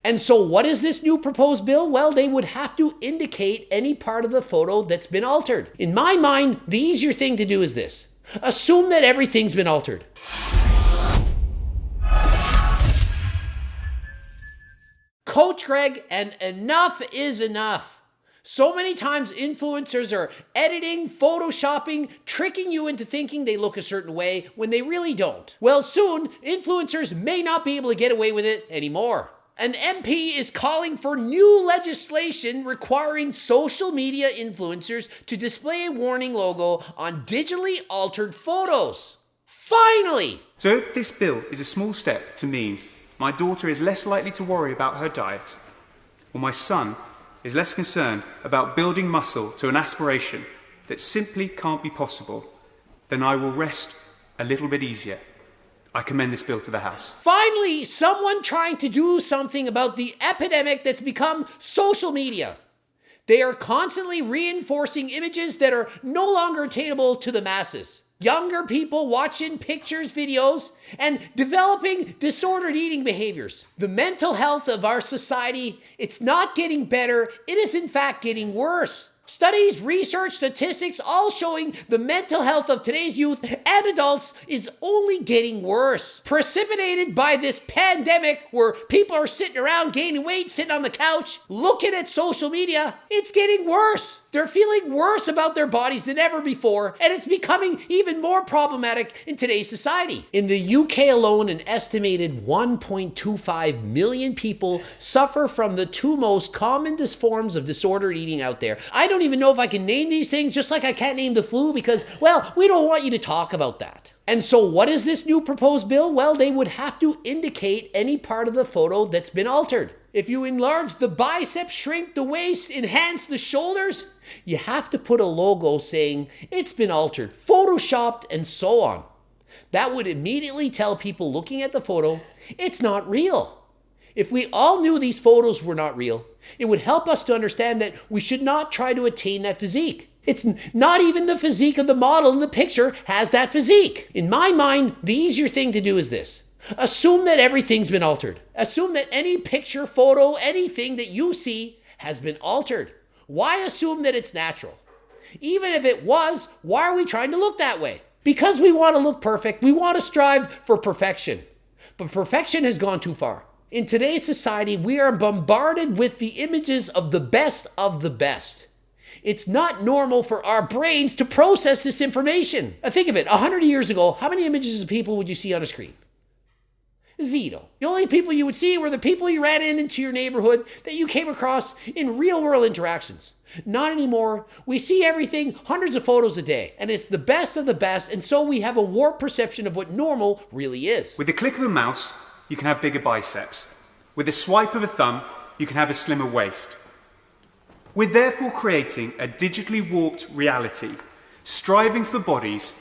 And so what is this new proposed bill? Well, they would have to indicate any part of the photo that's been altered. In my mind, the easier thing to do is this. Assume that everything's been altered. Coach Greg, and enough is enough. So many times influencers are editing, photoshopping, tricking you into thinking they look a certain way when they really don't. Well, soon, influencers may not be able to get away with it anymore. An MP is calling for new legislation requiring social media influencers to display a warning logo on digitally altered photos. Finally! So this bill is a small step to mean my daughter is less likely to worry about her diet, or my son is less concerned about building muscle to an aspiration that simply can't be possible, then I will rest a little bit easier. I commend this bill to the House. Finally, someone trying to do something about the epidemic that's become social media. They are constantly reinforcing images that are no longer attainable to the masses. Younger people watching pictures, videos, and developing disordered eating behaviors. The mental health of our society, it's not getting better, it is in fact getting worse. Studies, research, statistics, all showing the mental health of today's youth and adults is only getting worse. Precipitated by this pandemic where people are sitting around gaining weight, sitting on the couch, looking at social media, it's getting worse. They're feeling worse about their bodies than ever before, and it's becoming even more problematic in today's society. In the UK alone, an estimated 1.25 million people suffer from the two most common forms of disordered eating out there. I don't even know if I can name these things, just like I can't name the flu because, well, we don't want you to talk about that. And so what is this new proposed bill? Well, they would have to indicate any part of the photo that's been altered. If you enlarge the biceps, shrink the waist, enhance the shoulders, you have to put a logo saying it's been altered, photoshopped, and so on. That would immediately tell people looking at the photo, it's not real. If we all knew these photos were not real, it would help us to understand that we should not try to attain that physique. It's not even the physique of the model in the picture has that physique. In my mind, the easier thing to do is this. Assume that everything's been altered. Assume that any picture, photo, anything that you see has been altered. Why assume that it's natural? Even if it was, why are we trying to look that way? Because we want to look perfect. We want to strive for perfection. But perfection has gone too far. In today's society, we are bombarded with the images of the best of the best. It's not normal for our brains to process this information. Now think of it, 100 years ago, how many images of people would you see on a screen? Zero. The only people you would see were the people you ran into your neighborhood that you came across in real world interactions. Not anymore. We see everything, hundreds of photos a day, and it's the best of the best, and so we have a warped perception of what normal really is. With the click of a mouse, you can have bigger biceps. With a swipe of a thumb, you can have a slimmer waist. We're therefore creating a digitally warped reality, striving for bodies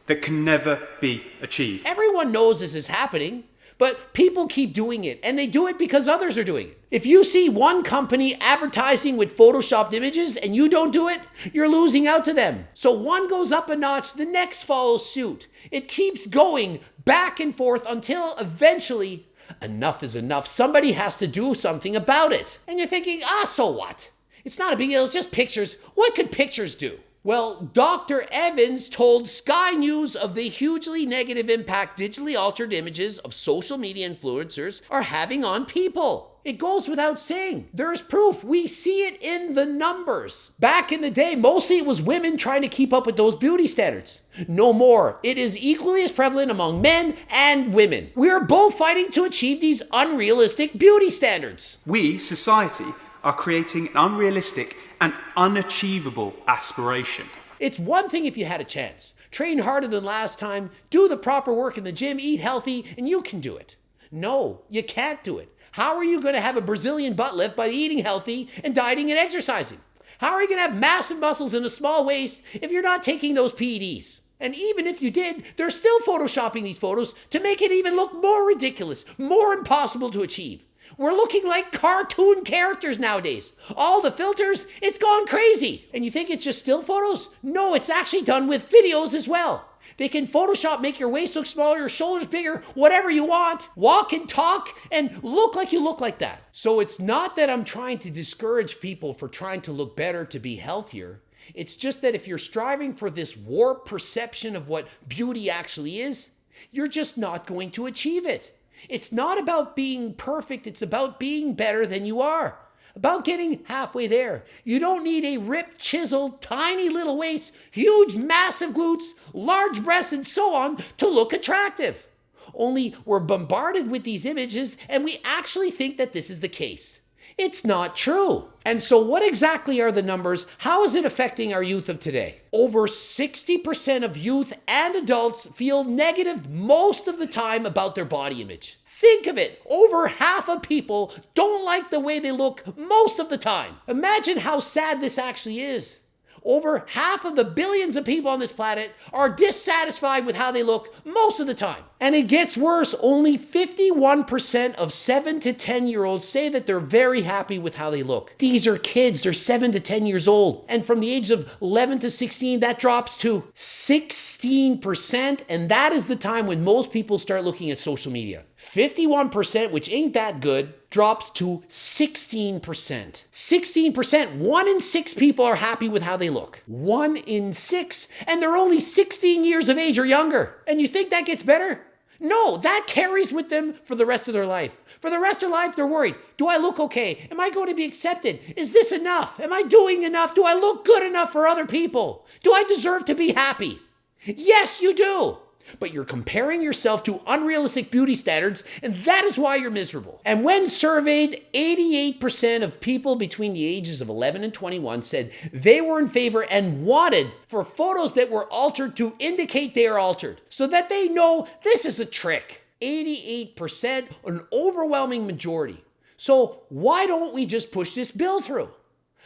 that can never be achieved. Everyone knows this is happening. But people keep doing it, and they do it because others are doing it. If you see one company advertising with photoshopped images and you don't do it, you're losing out to them. So one goes up a notch, the next follows suit. It keeps going back and forth until eventually enough is enough. Somebody has to do something about it. And you're thinking, so what? It's not a big deal, it's just pictures. What could pictures do? Well, Dr. Evans told Sky News of the hugely negative impact digitally altered images of social media influencers are having on people. It goes without saying. There's proof. We see it in the numbers. Back in the day, mostly it was women trying to keep up with those beauty standards. No more. It is equally as prevalent among men and women. We are both fighting to achieve these unrealistic beauty standards. We, society, are creating an unrealistic and unachievable aspiration. It's one thing if you had a chance. Train harder than last time, do the proper work in the gym, eat healthy, and you can do it. No, you can't do it. How are you going to have a Brazilian butt lift by eating healthy and dieting and exercising? How are you going to have massive muscles in a small waist if you're not taking those PEDs? And even if you did, they're still photoshopping these photos to make it even look more ridiculous, more impossible to achieve. We're looking like cartoon characters nowadays. All the filters, it's gone crazy. And you think it's just still photos? No, it's actually done with videos as well. They can Photoshop, make your waist look smaller, your shoulders bigger, whatever you want. Walk and talk and look like you look like that. So it's not that I'm trying to discourage people for trying to look better to be healthier. It's just that if you're striving for this warped perception of what beauty actually is, you're just not going to achieve it. It's not about being perfect. It's about being better than you are. About getting halfway there. You don't need a ripped, chiseled, tiny little waist, huge, massive glutes, large breasts, and so on to look attractive. Only we're bombarded with these images and we actually think that this is the case. It's not true. And so what exactly are the numbers? How is it affecting our youth of today? Over 60% of youth and adults feel negative most of the time about their body image. Think of it. Over half of people don't like the way they look most of the time. Imagine how sad this actually is. Over half of the billions of people on this planet are dissatisfied with how they look most of the time. And it gets worse. Only 51% of 7 to 10-year-olds say that they're very happy with how they look. These are kids. They're 7 to 10 years old. And from the age of 11 to 16, that drops to 16%. And that is the time when most people start looking at social media. 51%, which ain't that good, drops to 16%. 16%, 1 in 6 people are happy with how they look. 1 in 6, and they're only 16 years of age or younger. And you think that gets better? No, that carries with them for the rest of their life. For the rest of their life, they're worried. Do I look okay? Am I going to be accepted? Is this enough? Am I doing enough? Do I look good enough for other people? Do I deserve to be happy? Yes, you do. But you're comparing yourself to unrealistic beauty standards, and that is why you're miserable. And when surveyed, 88% of people between the ages of 11 and 21 said they were in favor and wanted for photos that were altered to indicate they are altered, so that they know this is a trick. 88%, an overwhelming majority. So why don't we just push this bill through?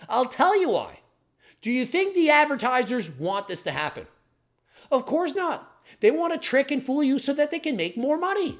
I'll tell you why. Do you think the advertisers want this to happen? Of course not. They want to trick and fool you so that they can make more money.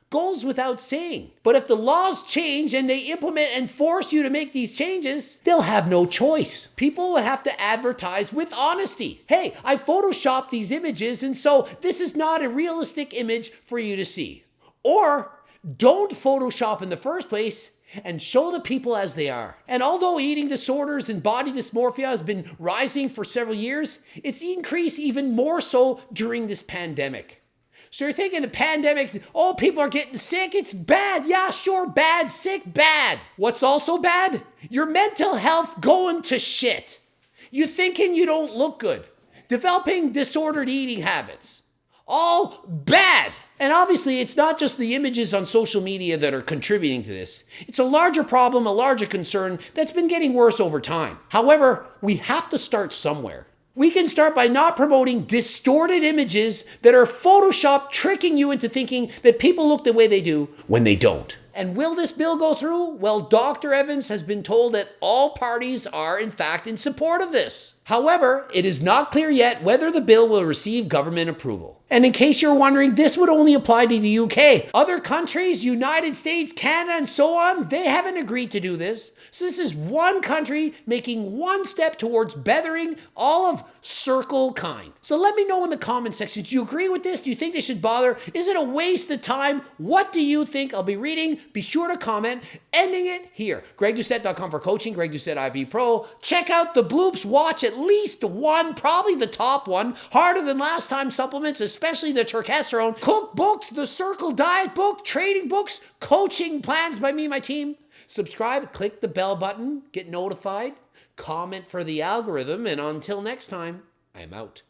Goes without saying. But if the laws change and they implement and force you to make these changes, they'll have no choice. People will have to advertise with honesty. Hey, I photoshopped these images, and so this is not a realistic image for you to see. Or don't Photoshop in the first place and show the people as they are. And although eating disorders and body dysmorphia has been rising for several years, it's increased even more so during this pandemic. So you're thinking the pandemic, oh, people are getting sick, it's bad. Yeah, sure, bad, sick, bad. What's also bad? Your mental health going to shit. You thinking you don't look good. Developing disordered eating habits. All bad. And obviously, it's not just the images on social media that are contributing to this. It's a larger problem, a larger concern that's been getting worse over time. However, we have to start somewhere. We can start by not promoting distorted images that are Photoshop tricking you into thinking that people look the way they do when they don't. And will this bill go through? Well, Dr. Evans has been told that all parties are, in fact, in support of this. However, it is not clear yet whether the bill will receive government approval. And in case you're wondering, this would only apply to the UK. Other countries, United States, Canada, and so on, they haven't agreed to do this. So this is one country making one step towards bettering all of circle kind. So let me know in the comment section, do you agree with this? Do you think they should bother? Is it a waste of time? What do you think? I'll be reading. Be sure to comment. Ending it here. GregDoucette.com for coaching. Greg Doucette IB Pro. Check out the bloops. Watch at least one, probably the top one. Harder than last time supplements, especially the turkesterone. Cookbooks, the Circle Diet book, trading books, coaching plans by me and my team. Subscribe, click the bell button, get notified, comment for the algorithm, and until next time, I'm out.